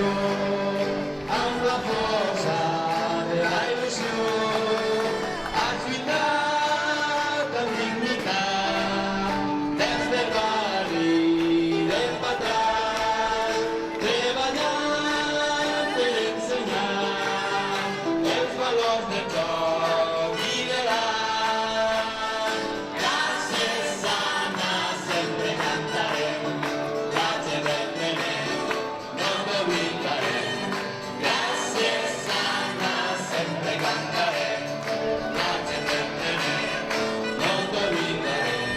amb la força de la il·lusió, has lluitat amb dignitat, des del barri del Patral, treballant per ensenyar els valors del cor i de l'art. Gràcies, Anna, sempre cantarem, la gent del Benet, no t'oblidarem. Gràcies, Anna, sempre cantarem, la gent del Benet, no t'oblidarem.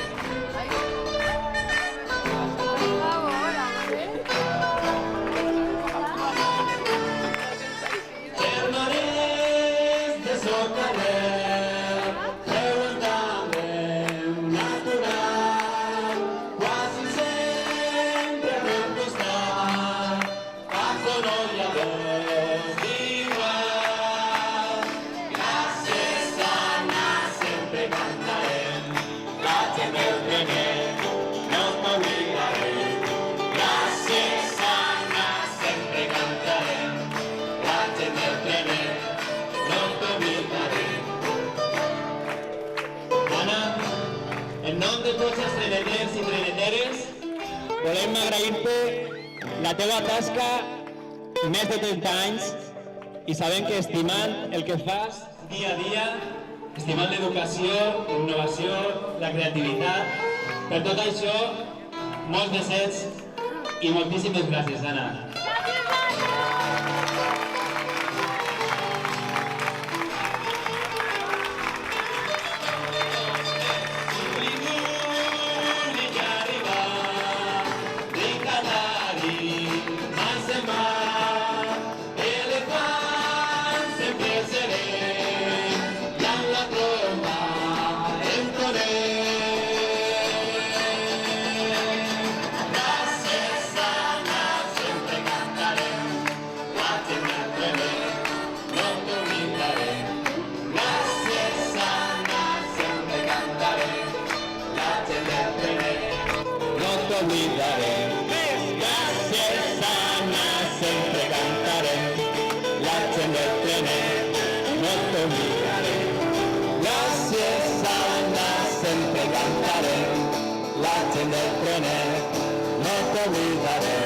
Germaners de Socarrer, treuen tàndem natural, quasi sempre al meu costat, a color i a veu igual. Gràcies, Anna, sempre cantarem, la gent del Benet, no t'oblidarem. Gràcies, Anna, sempre cantarem, la gent del Benet, no t'oblidarem. Anna, en nom de tots els treneters i treneteres, volem agrair-te la teva tasca més de 30 anys i sabem que estimant el que fas dia a dia, estimant l'educació, la innovació, la creativitat, per tot això, molts desets i moltíssimes gràcies, Anna. Olvidaré. Gràcies, Anna, sempre cantaré, la gent del Benet, no t'oblidaré. Gràcies, Anna, sempre cantaré, la gent del Benet, no t'oblidaré.